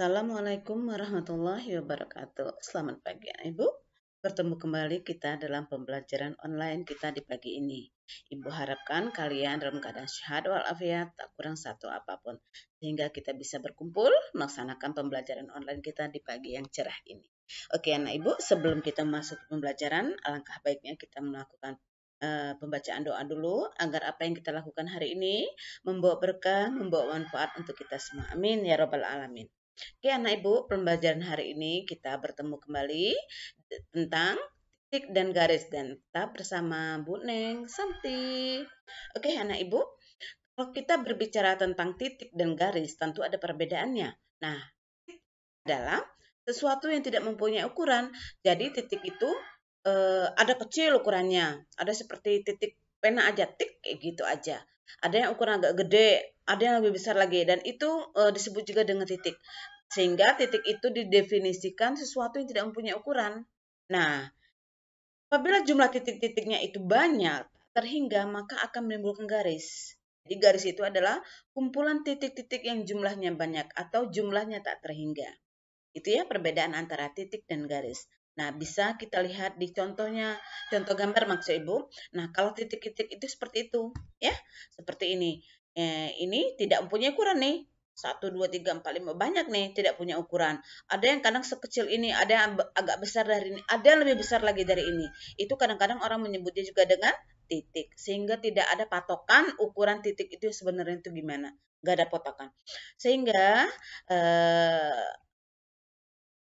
Assalamualaikum warahmatullahi wabarakatuh. Selamat pagi, Ibu. Bertemu kembali kita dalam pembelajaran online kita di pagi ini. Ibu harapkan kalian dalam keadaan sehat walafiat, tak kurang satu apapun, sehingga kita bisa berkumpul melaksanakan pembelajaran online kita di pagi yang cerah ini. Oke, anak Ibu, sebelum kita masuk ke pembelajaran, alangkah baiknya kita melakukan pembacaan doa dulu agar apa yang kita lakukan hari ini membawa berkah, membawa manfaat untuk kita semua. Amin ya robbal alamin. Oke, anak ibu, pembelajaran hari ini kita bertemu kembali tentang titik dan garis dan tetap bersama Bu Neng Santi. Oke, anak ibu, kalau kita berbicara tentang titik dan garis tentu ada perbedaannya. Nah, adalah sesuatu yang tidak mempunyai ukuran. Jadi titik itu ada kecil ukurannya, ada seperti titik pena aja, tik kayak gitu aja. Ada yang ukuran agak gede, ada yang lebih besar lagi, dan itu disebut juga dengan titik. Sehingga titik itu didefinisikan sesuatu yang tidak mempunyai ukuran. Nah, apabila jumlah titik-titiknya itu banyak, terhingga, maka akan menimbulkan garis. Jadi garis itu adalah kumpulan titik-titik yang jumlahnya banyak atau jumlahnya tak terhingga. Itu ya perbedaan antara titik dan garis. Nah, bisa kita lihat di contohnya, contoh gambar maksud Ibu. Nah, kalau titik-titik itu seperti itu, ya, seperti ini. Ini tidak mempunyai ukuran nih. 1, 2, 3, 4, 5, banyak nih tidak punya ukuran. Ada yang kadang sekecil ini, ada yang agak besar dari ini, ada yang lebih besar lagi dari ini. Itu kadang-kadang orang menyebutnya juga dengan titik. Sehingga tidak ada patokan ukuran titik itu sebenarnya itu gimana. Nggak ada patokan. Sehingga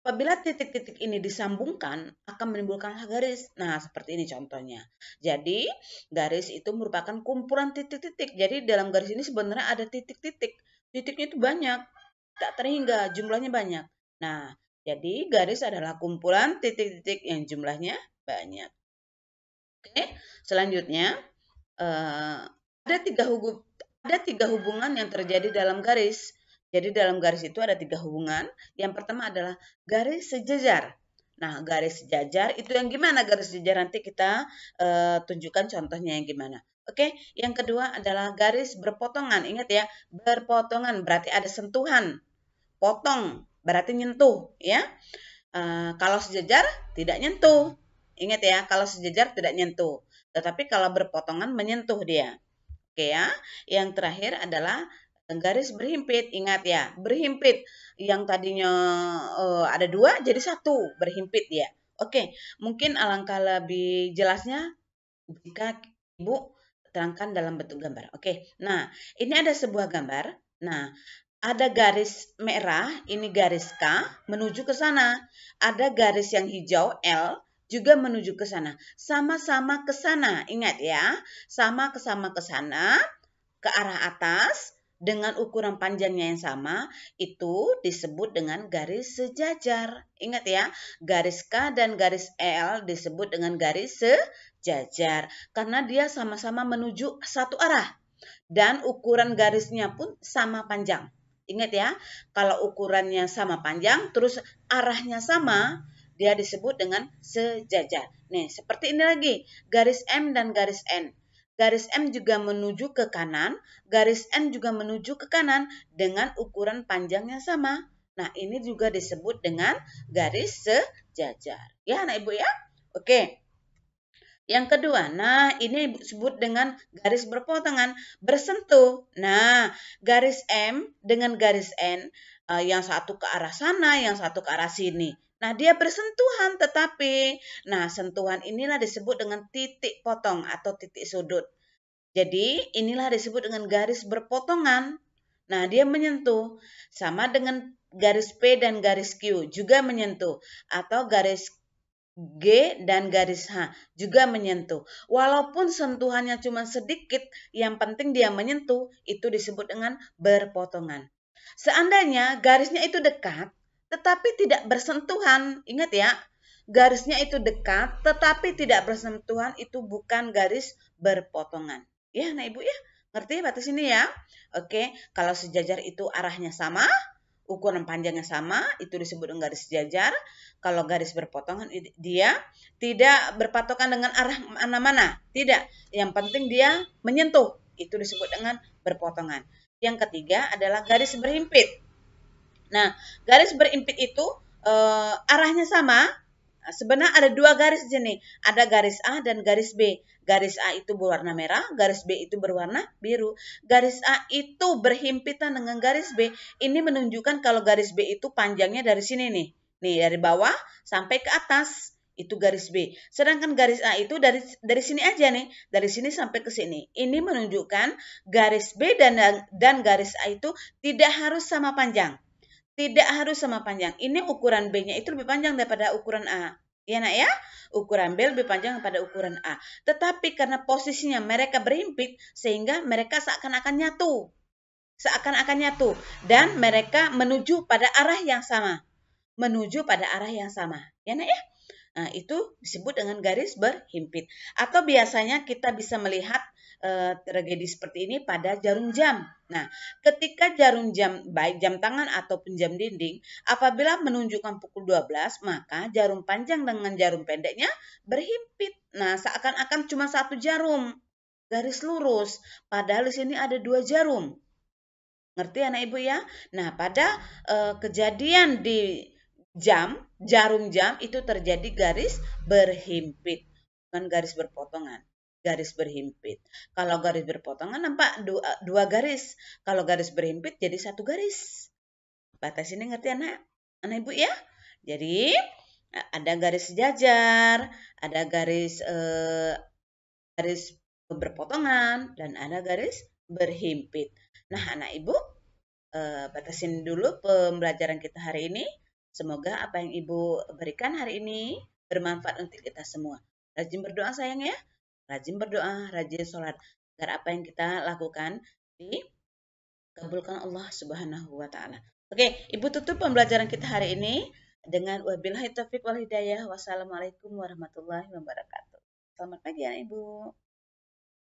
apabila titik-titik ini disambungkan, akan menimbulkan garis. Nah, seperti ini contohnya. Jadi, garis itu merupakan kumpulan titik-titik. Jadi, dalam garis ini sebenarnya ada titik-titik. Titiknya itu banyak, tak terhingga, jumlahnya banyak. Nah, jadi garis adalah kumpulan titik-titik yang jumlahnya banyak. Oke, selanjutnya, ada tiga hubungan yang terjadi dalam garis. Jadi dalam garis itu ada 3 hubungan. Yang pertama adalah garis sejajar. Nah, garis sejajar itu yang gimana garis sejajar? Nanti kita tunjukkan contohnya yang gimana. Oke, yang kedua adalah garis berpotongan. Ingat ya, berpotongan berarti ada sentuhan. Potong berarti nyentuh, ya. Kalau sejajar tidak nyentuh. Ingat ya, kalau sejajar tidak nyentuh. Tetapi kalau berpotongan menyentuh dia. Oke ya. Yang terakhir adalah garis berhimpit. Ingat ya, berhimpit. Yang tadinya ada 2 jadi 1, berhimpit dia. Oke, mungkin alangkah lebih jelasnya jika Ibu terangkan dalam bentuk gambar. Oke, nah ini ada sebuah gambar. Nah, ada garis merah, ini garis K, menuju ke sana. Ada garis yang hijau, L, juga menuju ke sana. Sama-sama ke sana, ingat ya. Sama-sama ke sana, ke arah atas, dengan ukuran panjangnya yang sama, itu disebut dengan garis sejajar. Ingat ya, garis K dan garis L disebut dengan garis sejajar. Karena dia sama-sama menuju satu arah. Dan ukuran garisnya pun sama panjang. Ingat ya, kalau ukurannya sama panjang, terus arahnya sama, dia disebut dengan sejajar. Nih, seperti ini lagi, garis M dan garis N. Garis M juga menuju ke kanan, garis N juga menuju ke kanan dengan ukuran panjangnya sama. Nah, ini juga disebut dengan garis sejajar. Ya, anak ibu ya? Oke. Yang kedua, nah ini disebut dengan garis berpotongan, bersentuh. Nah, garis M dengan garis N, yang satu ke arah sana, yang satu ke arah sini. Nah, dia bersentuhan tetapi, nah sentuhan inilah disebut dengan titik potong atau titik sudut. Jadi, inilah disebut dengan garis berpotongan. Nah, dia menyentuh. Sama dengan garis P dan garis Q juga menyentuh. Atau garis G dan garis H juga menyentuh. Walaupun sentuhannya cuma sedikit, yang penting dia menyentuh, itu disebut dengan berpotongan. Seandainya garisnya itu dekat, tetapi tidak bersentuhan, ingat ya, garisnya itu dekat, tetapi tidak bersentuhan, itu bukan garis berpotongan. Ya, nah ibu ya, ngerti batas ini ya? Oke, kalau sejajar itu arahnya sama, ukuran panjangnya sama, itu disebut dengan garis sejajar. Kalau garis berpotongan, dia tidak berpatokan dengan arah mana-mana. Tidak, yang penting dia menyentuh. Itu disebut dengan berpotongan. Yang ketiga adalah garis berhimpit. Nah, garis berimpit itu arahnya sama. Sebenarnya ada dua garis di sini. Ada garis A dan garis B. Garis A itu berwarna merah, garis B itu berwarna biru. Garis A itu berhimpitan dengan garis B. Ini menunjukkan kalau garis B itu panjangnya dari sini nih. Nih, dari bawah sampai ke atas. Itu garis B. Sedangkan garis A itu dari sini aja nih. Dari sini sampai ke sini. Ini menunjukkan garis B dan garis A itu tidak harus sama panjang. Tidak harus sama panjang. Ini ukuran B-nya itu lebih panjang daripada ukuran A. Ya nak ya? Ukuran B lebih panjang daripada ukuran A. Tetapi karena posisinya mereka berhimpit, sehingga mereka seakan-akan nyatu. Seakan-akan nyatu. Dan mereka menuju pada arah yang sama. Menuju pada arah yang sama. Ya nak ya? Nah, itu disebut dengan garis berhimpit. Atau biasanya kita bisa melihat tragedi seperti ini pada jarum jam. Nah, ketika jarum jam, baik jam tangan ataupun jam dinding, apabila menunjukkan pukul 12, maka jarum panjang dengan jarum pendeknya berhimpit. Nah, seakan-akan cuma satu jarum, garis lurus. Padahal di sini ada dua jarum. Ngerti anak ibu ya? Nah, pada kejadian di jarum jam itu terjadi garis berhimpit, bukan garis berpotongan. Garis berhimpit. Kalau garis berpotongan nampak dua garis. Kalau garis berhimpit jadi satu garis. Batas ini ngerti anak ibu ya? Jadi ada garis sejajar, ada garis berpotongan, dan ada garis berhimpit. Nah, anak ibu, batasin dulu pembelajaran kita hari ini. Semoga apa yang ibu berikan hari ini bermanfaat untuk kita semua. Rajin berdoa sayang ya. Rajin berdoa, rajin sholat. Agar apa yang kita lakukan dikabulkan Allah Subhanahu wa Ta'ala. Oke, ibu tutup pembelajaran kita hari ini dengan wabillahi taufiq wal hidayah. Wassalamualaikum warahmatullahi wabarakatuh. Selamat pagi ya ibu.